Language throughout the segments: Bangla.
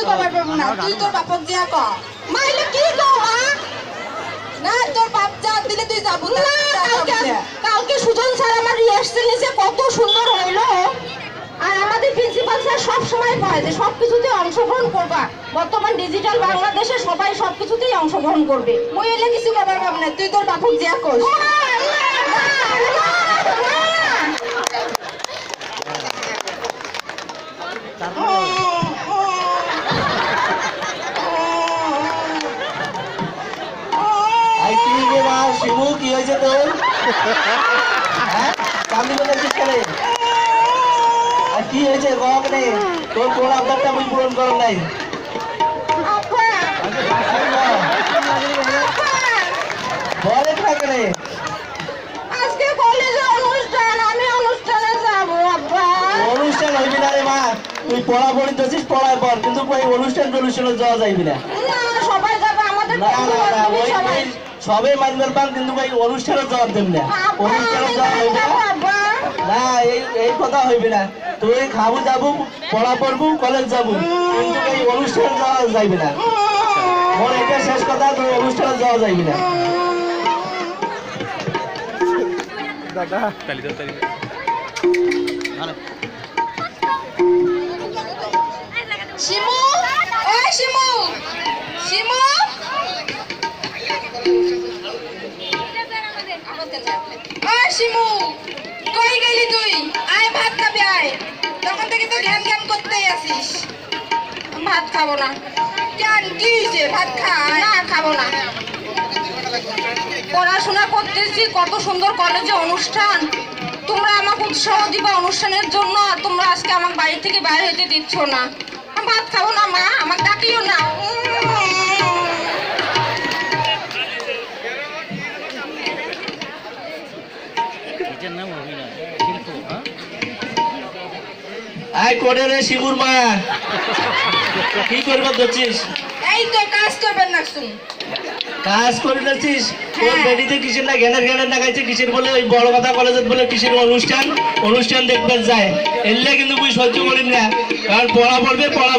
কবার পারবো না, তুই তোর বাপক দিয়া ক। মাইলে কি কও মা? না তোর বাপ যা দিলে তুই যাবো না। কালকে সুজন স্যার আমার রিহার্সাল নিয়েছে, কত সুন্দর হইলো। আর আমাদের প্রিন্সিপাল স্যার সব সময় কয় যে সবকিছুতে অংশগ্রহণ করবা, বর্তমান ডিজিটাল বাংলাদেশে সবাই সবকিছুতেই অংশগ্রহণ করবে। মই এলে কিছু কবার পাব না, তুই তোর বাপক দিয়া কস। শিবু কি হয়েছে তোর? কান্দি বলেছিস কেন? আর কি হয়েছে কে? তোর কোন আবদারটা আমি পূরণ করো নাই। বলে না কেন? আজকে কলেজে অনুষ্ঠান, আমি অনুষ্ঠানে যাব। আব্বা অনুষ্ঠান হইবি না রে মা, তুই পড়াপড়ি করছিস পড়ায় পর, কিন্তু অনুষ্ঠানে যাওয়া যাইবি না। সবাই যাবে আমাদের। না না না, ওই সবে মানবেন পান, কিন্তু ভাই অনুষ্ঠানে জবাব দেন না। অনুষ্ঠানে যাওয়া হইবে না, এই কথা হইবে না। তুই খাবো যাবো, পড়া পড়বো, কলেজ যাবো, কিন্তু এই অনুষ্ঠানে যাওয়া যাইবে না। মোর এটা শেষ কথা, তুই অনুষ্ঠানে যাওয়া যাইবে না। শিমু, ওই শিমু, শিমু, ওই শিমু, কই গেলি তুই? আয় ভাত খাবি আয়। তখন থেকে তো জ্ঞান জ্ঞান করতেই আসিস। ভাত খাবো না। কেন কি হয়েছে? ভাত খা। না খাবো না। পড়াশোনা করতেছি, কত সুন্দর কলেজে অনুষ্ঠান। তোমরা আমাকে উৎসাহ দিবা অনুষ্ঠানের জন্য, আর তোমরা আজকে আমাকে বাড়ি থেকে বাইরে হইতে দিচ্ছ না। আমি ভাত খাবো না মা, আমাকে ডাকিও না। আয় করে রে শিবুর মা, কি করবো করছিস? এই তো কাজ করবেন না শুন। কাজ করে যাচ্ছিস? তোর বেডিতে কিসের না জ্ঞানের জ্ঞানের না গাইছে কিসের বলে ওই বড় কথা কলেজে বলে কিসের অনুষ্ঠান দেখতে যায়। এলে কিন্তু তুই সহ্য করিস না, কারণ পড়া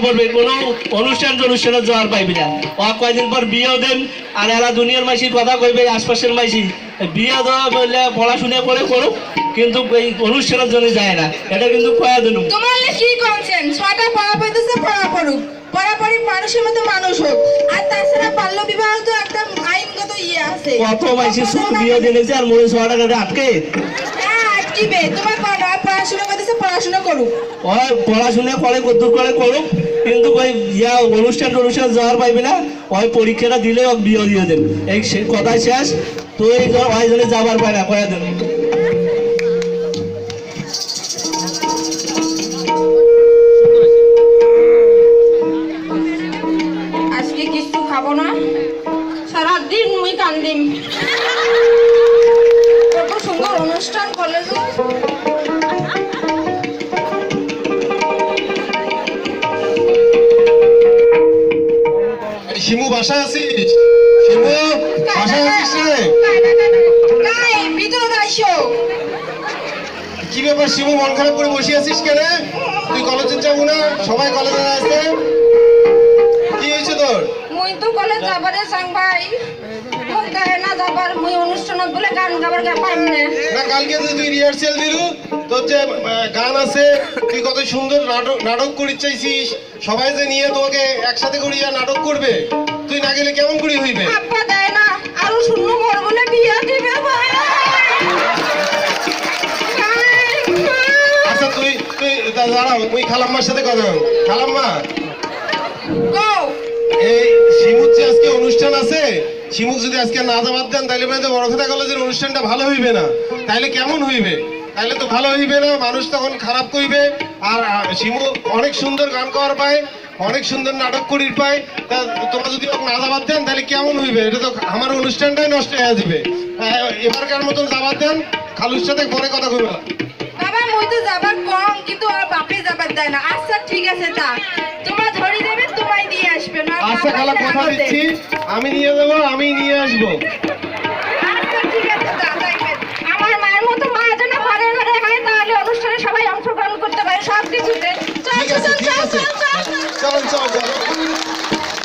পড়বে কোনো অনুষ্ঠানে যাওয়ার পাইবি না। ও কয়দিন পর বিয়েও দেন, আর এরা দুনিয়ার মাইসির কথা কইবে, আশপাশের মাইসি বিয়ে দেওয়া বললে পড়াশুনে করে করুক, কিন্তু এই অনুষ্ঠানের জন্য যায় না। এটা কিন্তু কয়া দেন। তোমার কি কনসেন? ছয়টা পড়া পড়তেছে, পড়া পড়ুক, পড়াপড়ি মানুষের মতো মানুষ হোক। আর তাছাড়া বাল্য বিবাহ তো একটা আইনগত ইয়ে আছে। কত মাইসি শুধু বিয়ে দিয়েছে, আর মনে 6 টাকা আটকে আটকিবে। তোমার পড়াশোনা করতেছে, পড়াশোনা করুক। ওই পড়াশোনা করে কদ্দুর করে করুক, কিন্তু ওই অনুষ্ঠান যাওয়ার পাইবি না। ওই পরীক্ষাটা দিলে ও বিয়ে দিয়ে দেন, এই কথাই শেষ। তুই ওই জন্য যাবার পাই না, কয়া দেন। আজকে কিছু খাবো না, সারাদিন মুই কান্দিম। কত সুন্দর অনুষ্ঠান কলেজে। শিমু বাসায় আছিস? শিমু বাসায় আছিস রে? ভিতরে আইসো। কি ব্যাপার শিমু, মন খারাপ করে বসে আছিস কেন? তুই কলেজে যাবো না? সবাই কলেজে আছে, কি হয়েছে তোর? মুই তো কলেজ যাবারে চাং ভাই, মুই গায়ে না যাবার, মুই অনুষ্ঠানত বলে গান গাবার পাইম না। না কালকে যে তুই রিহার্সেল দিলু, তোর যে গান আছে, তুই কত সুন্দর নাটক করিতে চাইছিস, সবাই যে নিয়ে তোকে একসাথে করিয়া নাটক করবে, তুই না গেলে কেমন করি হইবে? আব্বা দেয় না, আরো শূন্য মোর বলে বিয়া দিবে ভাই। আচ্ছা তুই দাঁড়াও, তুই খালাম্মার সাথে কথা বল। খালাম্মা, এই শিমুর যে আজকে অনুষ্ঠান আছে, শিমুক যদি আজকে না যাবার দেন, তাহলে মানে বড়খাতা কলেজের অনুষ্ঠানটা ভালো হইবে না। তাইলে কেমন হইবে? তাইলে তো ভালো হইবে না, মানুষ তখন খারাপ কইবে। আর শিমু অনেক সুন্দর গান করার পায়, অনেক সুন্দর নাটক করির পায়, তা তোমরা যদি না যাবার দেন তাহলে কেমন হইবে? এটা তো আমার অনুষ্ঠানটাই নষ্ট হয়ে যাবে। এবারকার মতন যাবার দেন, খালুর সাথে পরে কথা কইবা। বাবা মুই তো যাবার কম, কিন্তু আর বাপে যাবার দেয় না। আচ্ছা ঠিক আছে, তা তোমরা ধরে দেবে, তোমায় দিয়ে আসবে না। আচ্ছা খালা, কথা দিচ্ছি আমি নিয়ে যাবো, আমি নিয়ে আসবো। আচ্ছা ঠিক আছে, তা দেখবেন আমার মায়ের মতো মা যেন ঘরে ঘরে হয়, তাহলে অনুষ্ঠানে সবাই অংশগ্রহণ করতে পারে সব কিছুতে। চল ঠিক আছে, চল ঠিক চল আছে। চল চল। চলো চলো চলো